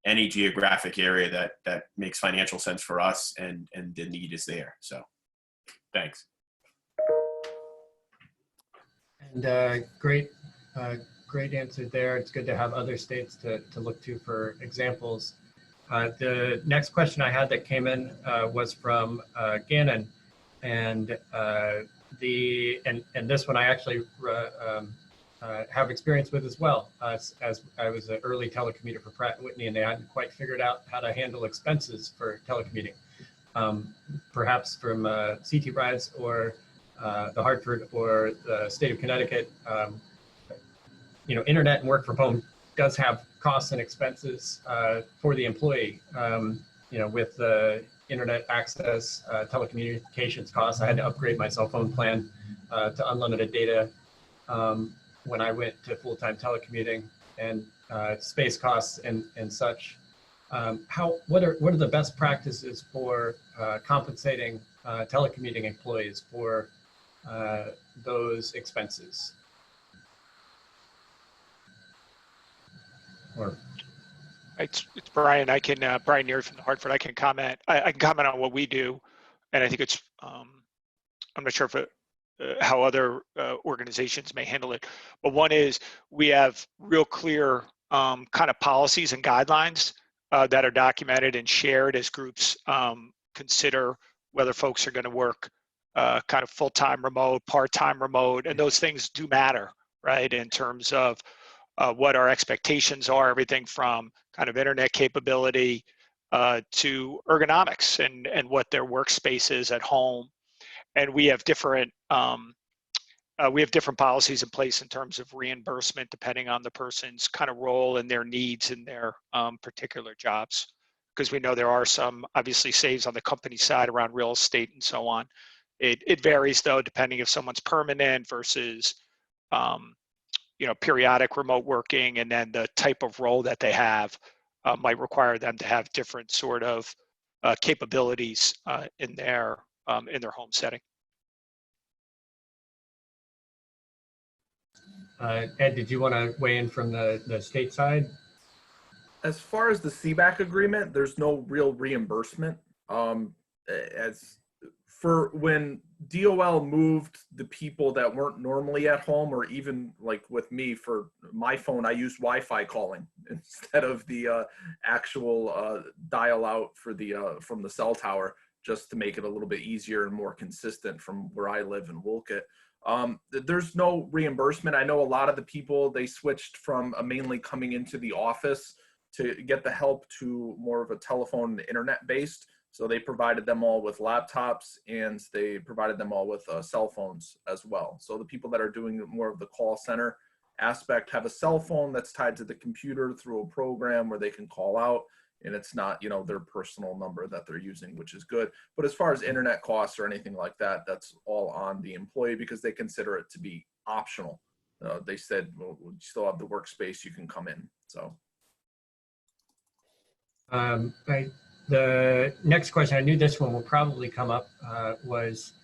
any geographic area that makes financial sense for us, and the need is there. So thanks. And great answer there. It's good to have other states to look to for examples. The next question I had that came in was from Gannon, and this one I actually have experience with as well, as I was an early telecommuter for Pratt & Whitney, and they hadn't quite figured out how to handle expenses for telecommuting. Perhaps from CT rides or the Hartford or the state of Connecticut, internet and work from home does have costs and expenses for the employee. With the internet access, telecommunications costs, I had to upgrade my cell phone plan to unlimited data. when I went to full-time telecommuting and space costs and such. What are the best practices for compensating telecommuting employees for those expenses? Or It's Brian. I can Brian Neary from the Hartford. I can comment. I can comment on what we do, and I think it's. I'm not sure if how other organizations may handle it, but one is we have real clear kind of policies and guidelines that are documented and shared as groups consider whether folks are going to work kind of full-time remote, part-time remote, and those things do matter, right? In terms of what our expectations are, everything from kind of internet capability to ergonomics and what their workspace is at home. And we have different policies in place in terms of reimbursement depending on the person's kind of role and their needs in their particular jobs. Because we know there are some obviously saves on the company side around real estate and so on. It varies though depending if someone's permanent versus periodic remote working, and then the type of role that they have might require them to have different sort of capabilities in their home setting. Ed, did you want to weigh in from the state side? As far as the CBAC agreement, there's no real reimbursement. As for when DOL moved the people that weren't normally at home, or even like with me for my phone, I used Wi-Fi calling instead of the actual dial out for the from the cell tower, just to make it a little bit easier and more consistent from where I live in Wolcott. There's no reimbursement. I know a lot of the people, they switched from mainly coming into the office to get the help to more of a telephone and internet based. So they provided them all with laptops, and they provided them all with cell phones as well. So the people that are doing more of the call center aspect have a cell phone that's tied to the computer through a program where they can call out, and it's not, their personal number that they're using, which is good. But as far as internet costs or anything like that, that's all on the employee because they consider it to be optional. They said, well, we still have the workspace, you can come in. So. The next question, I knew this one will probably come up, was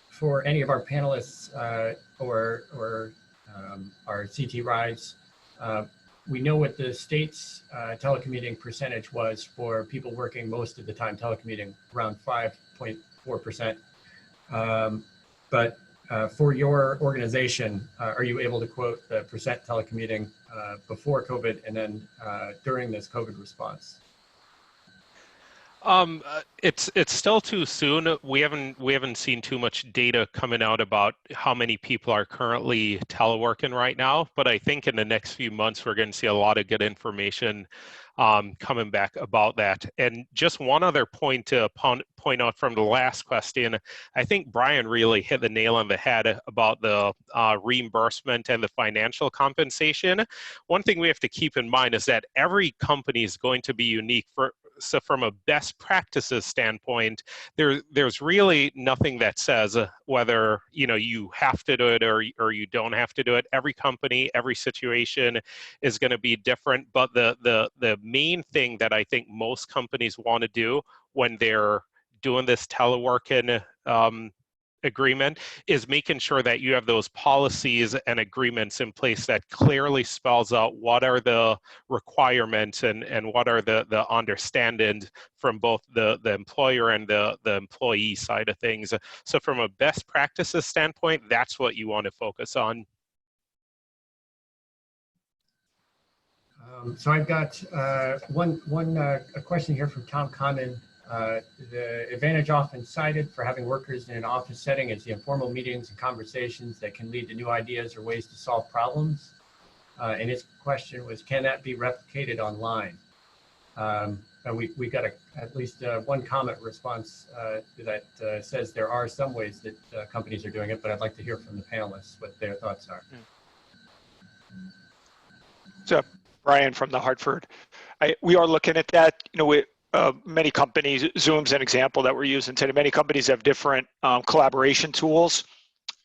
for any of our panelists or our CT rides. We know what the state's telecommuting percentage was for people working most of the time telecommuting, around 5.4%. But for your organization, are you able to quote the percent telecommuting before COVID and then during this COVID response? It's still too soon. We haven't seen too much data coming out about how many people are currently teleworking right now, but I think in the next few months we're going to see a lot of good information coming back about that. And just one other point to point out from the last question, I think Brian really hit the nail on the head about the reimbursement and the financial compensation. One thing we have to keep in mind is that every company is going to be unique. So from a best practices standpoint, there's really nothing that says whether you have to do it or you don't have to do it. Every company, every situation is going to be different. But the main thing that I think most companies want to do when they're doing this teleworking agreement is making sure that you have those policies and agreements in place that clearly spells out what are the requirements and what are the understandings from both the employer and the employee side of things. So from a best practices standpoint, that's what you want to focus on. So I've got a question here from Tom Connon. The advantage often cited for having workers in an office setting is the informal meetings and conversations that can lead to new ideas or ways to solve problems. And his question was, can that be replicated online? And we got at least one comment response that says there are some ways that companies are doing it, but I'd like to hear from the panelists what their thoughts are. So Brian from the Hartford, we are looking at that. Many companies, Zoom's an example that we're using today. Many companies have different collaboration tools,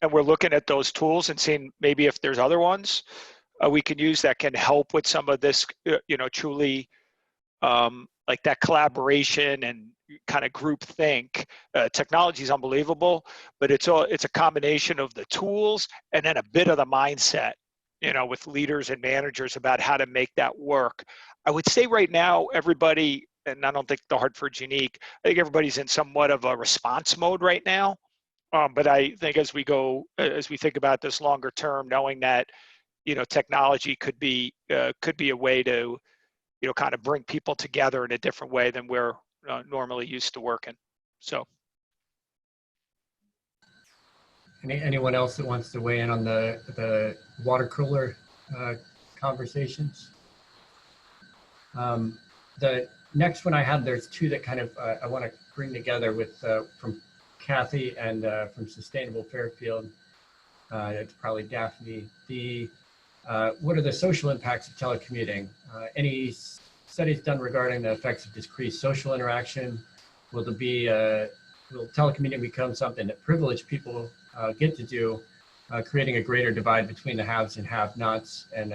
and we're looking at those tools and seeing maybe if there's other ones we can use that can help with some of this, truly like that collaboration and kind of group think. Technology is unbelievable, but it's a combination of the tools and then a bit of the mindset, with leaders and managers about how to make that work. I would say right now, everybody, and I don't think the Hartford's unique, I think everybody's in somewhat of a response mode right now. But I think as we think about this longer term, knowing that, technology could be a way to, kind of bring people together in a different way than we're normally used to working. So. Anyone else that wants to weigh in on the water cooler conversations? The next one I had, there's two that kind of I want to bring together with from Kathy and from Sustainable Fairfield. It's probably Daphne. What are the social impacts of telecommuting? Any studies done regarding the effects of decreased social interaction? Will telecommuting become something that privileged people get to do, creating a greater divide between the haves and have-nots? And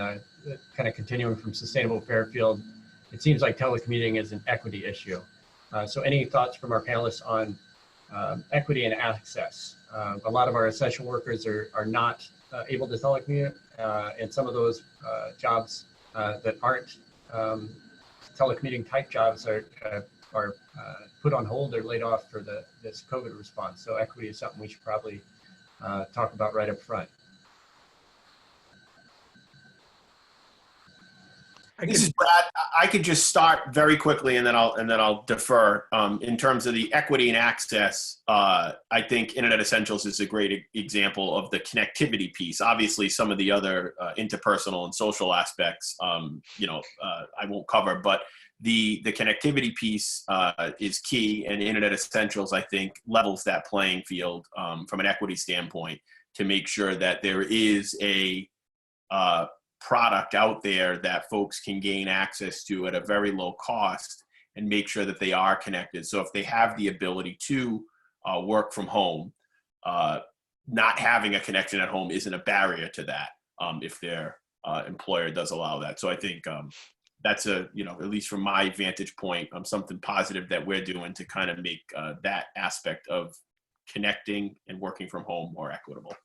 kind of continuing from Sustainable Fairfield, it seems like telecommuting is an equity issue. So any thoughts from our panelists on equity and access? A lot of our essential workers are not able to telecommute, and some of those jobs that aren't telecommuting type jobs are put on hold or laid off for this COVID response. So equity is something we should probably talk about right up front. This is Brad. I could just start very quickly, and then I'll defer. In terms of the equity and access, I think Internet Essentials is a great example of the connectivity piece. Obviously, some of the other interpersonal and social aspects, I won't cover, but the connectivity piece is key, and Internet Essentials, I think, levels that playing field from an equity standpoint to make sure that there is a product out there that folks can gain access to at a very low cost and make sure that they are connected. So if they have the ability to work from home, not having a connection at home isn't a barrier to that if their employer does allow that. So I think that's at least from my vantage point, something positive that we're doing to kind of make that aspect of connecting and working from home more equitable.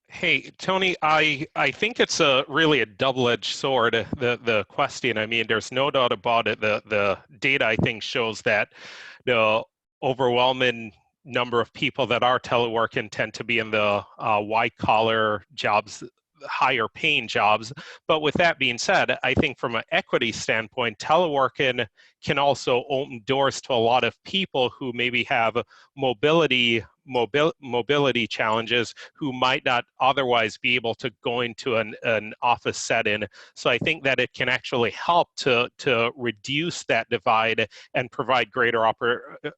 Hey, Tony, I think it's really a double-edged sword, the question. I mean, there's no doubt about it. The data, I think, shows that the overwhelming number of people that are teleworking tend to be in the white-collar jobs, higher paying jobs. But with that being said, I think from an equity standpoint, teleworking can also open doors to a lot of people who maybe have mobility challenges, who might not otherwise be able to go into an office setting. So I think that it can actually help to reduce that divide and provide greater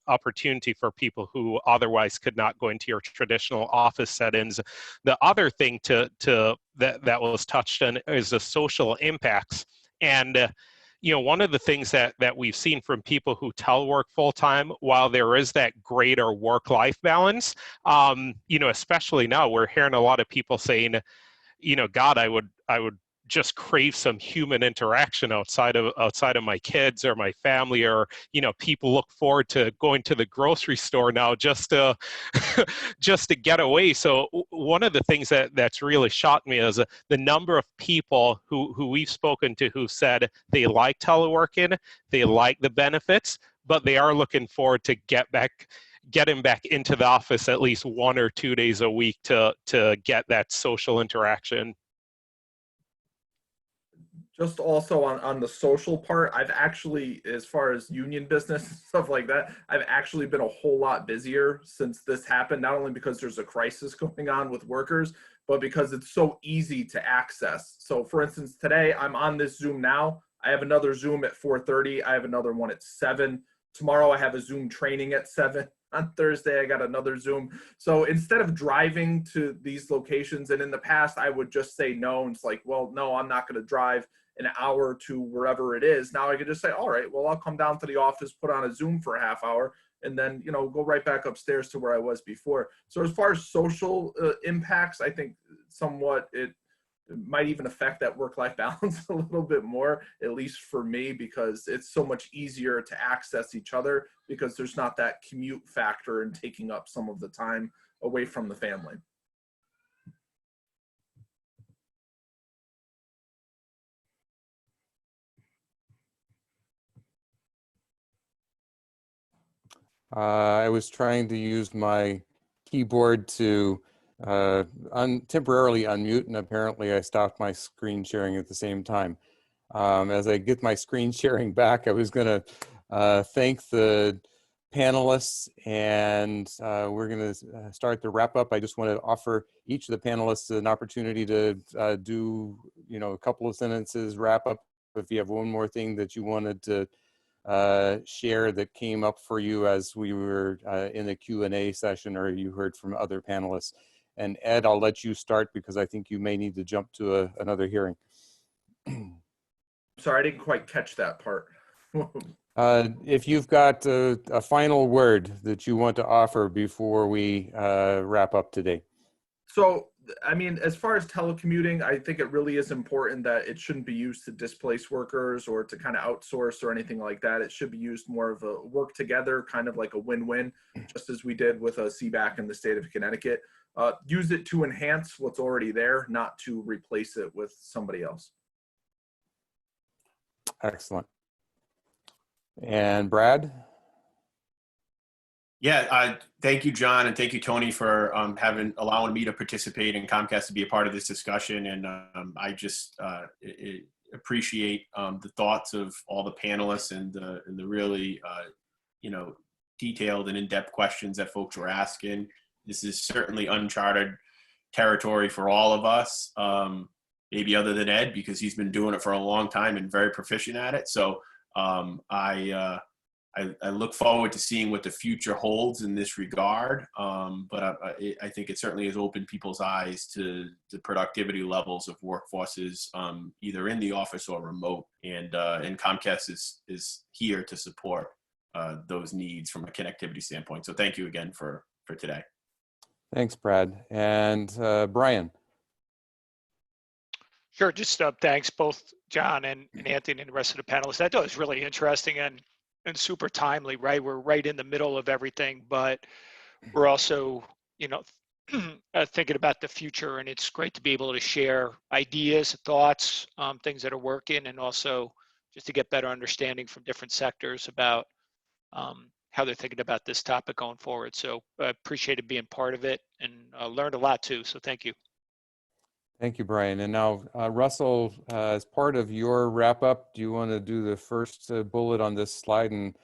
opportunity for people who otherwise could not go into your traditional office settings. The other thing that was touched on is the social impacts. And one of the things that we've seen from people who telework full-time, while there is that greater work-life balance, especially now, we're hearing a lot of people saying, God, I would just crave some human interaction outside of my kids or my family, or people look forward to going to the grocery store now just to get away. So one of the things that's really shocked me is the number of people who we've spoken to who said they like teleworking, they like the benefits, but they are looking forward to getting back into the office at least 1 or 2 days a week to get that social interaction. Just also on the social part, I've actually, as far as union business and stuff like that, I've actually been a whole lot busier since this happened, not only because there's a crisis going on with workers, but because it's so easy to access. So for instance, today I'm on this Zoom now. I have another Zoom at 4:30. I have another one at 7. Tomorrow I have a Zoom training at 7. On Thursday, I got another Zoom. So instead of driving to these locations, and in the past, I would just say no, and it's like, well, no, I'm not going to drive. an hour to wherever it is. Now I could just say, all right, well, I'll come down to the office, put on a Zoom for a half hour, and then, you know, go right back upstairs to where I was before. So as far as social impacts, I think somewhat it might even affect that work-life balance a little bit more, at least for me, because it's so much easier to access each other because there's not that commute factor and taking up some of the time away from the family. I was trying to use my keyboard to temporarily unmute, and apparently I stopped my screen sharing at the same time. As I get my screen sharing back, I was going to thank the panelists, and we're going to start the wrap up. I just want to offer each of the panelists an opportunity to do, you know, a couple of sentences wrap up. If you have one more thing that you wanted to share that came up for you as we were in the Q&A session, or you heard from other panelists. And Ed, I'll let you start because I think you may need to jump to another hearing. Sorry, I didn't quite catch that part. If you've got a final word that you want to offer before we wrap up today. So, I mean, as far as telecommuting, I think it really is important that it shouldn't be used to displace workers or to kind of outsource or anything like that. It should be used more of a work together, kind of like a win-win, just as we did with a CBAC in the state of Connecticut. Use it to enhance what's already there, not to replace it with somebody else. Excellent. And Brad? Yeah, thank you, John, and thank you, Tony, for allowing me to participate and Comcast to be a part of this discussion. And I just appreciate the thoughts of all the panelists and the really, you know, detailed and in-depth questions that folks were asking. This is certainly uncharted territory for all of us, maybe other than Ed, because he's been doing it for a long time and very proficient at it. So I look forward to seeing what the future holds in this regard, but I think it certainly has opened people's eyes to the productivity levels of workforces, either in the office or remote, and Comcast is here to support those needs from a connectivity standpoint. So thank you again for today. Thanks, Brad. And Brian? Sure, just thanks both John and Anthony and the rest of the panelists. I thought it was really interesting and super timely, right? We're right in the middle of everything, but we're also, you know, thinking about the future, and it's great to be able to share ideas, thoughts, things that are working, and also just to get better understanding from different sectors about how they're thinking about this topic going forward. So I appreciated being part of it and learned a lot too. So thank you. Thank you, Brian. And now, Russell, as part of your wrap up, do you want to do the first bullet on this slide and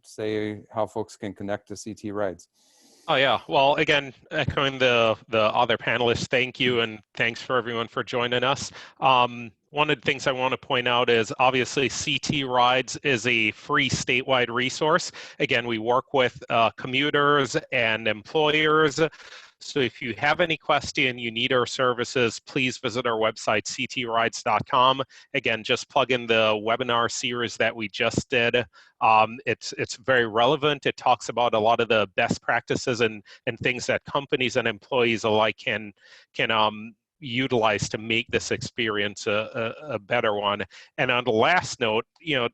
say how folks can connect to CT Rides? Oh yeah, well, again, echoing the other panelists, thank you, and thanks for everyone for joining us. One of the things I want to point out is obviously CT Rides is a free statewide resource. Again, we work with commuters and employers. So if you have any question, you need our services, please visit our website, ctrides.com. Again, just plug in the webinar series that we just did. It's very relevant. It talks about a lot of the best practices and things that companies and employees alike can utilize to make this experience a better one. And on the last note, you know,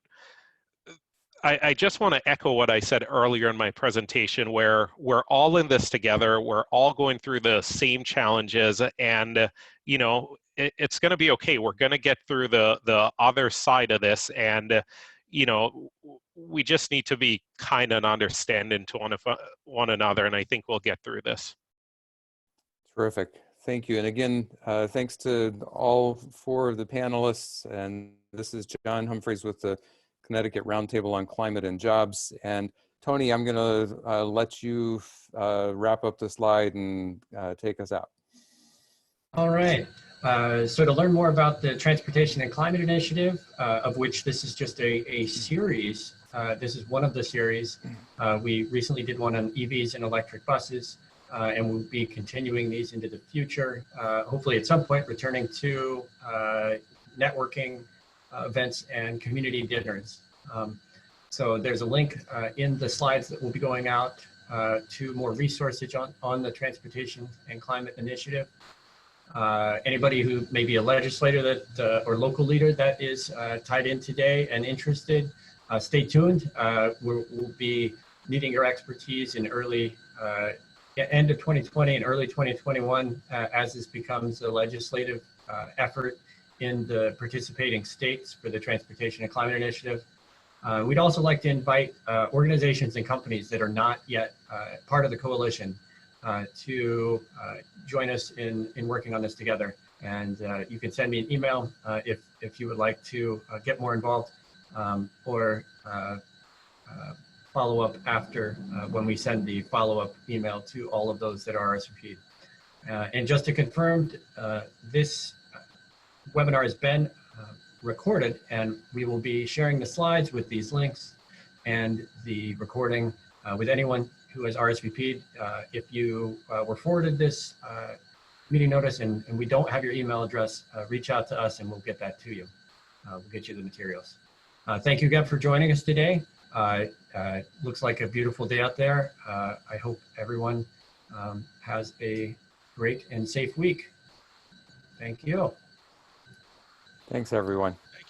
I just want to echo what I said earlier in my presentation, where we're all in this together. We're all going through the same challenges, and you know, it's going to be okay. We're going to get through the other side of this, and you know, we just need to be kind and understanding to one another, and I think we'll get through this. Terrific. Thank you. And again, thanks to all four of the panelists. And this is John Humphreys with the Connecticut Roundtable on Climate and Jobs. And Tony, I'm going to let you wrap up the slide and take us out. All right. So to learn more about the Transportation and Climate Initiative, of which this is just a series, this is one of the series. We recently did one on EVs and electric buses, and we'll be continuing these into the future. Hopefully at some point returning to networking events and community dinners. So there's a link in the slides that will be going out to more resources on the Transportation and Climate Initiative. Anybody who may be a legislator that or local leader that is tied in today and interested, stay tuned. We'll be needing your expertise in early end of 2020 and early 2021 as this becomes a legislative effort in the participating states for the Transportation and Climate Initiative. We'd also like to invite organizations and companies that are not yet part of the coalition to join us in working on this together. And you can send me an email if you would like to get more involved or follow up after when we send the follow-up email to all of those that are RSVP'd. And just to confirm, this webinar has been recorded, and we will be sharing the slides with these links and the recording with anyone who has RSVP'd. If you were forwarded this meeting notice and we don't have your email address, reach out to us and we'll get that to you. We'll get you the materials. Thank you again for joining us today. Looks like a beautiful day out there. I hope everyone has a great and safe week. Thank you. Thanks, everyone. Thank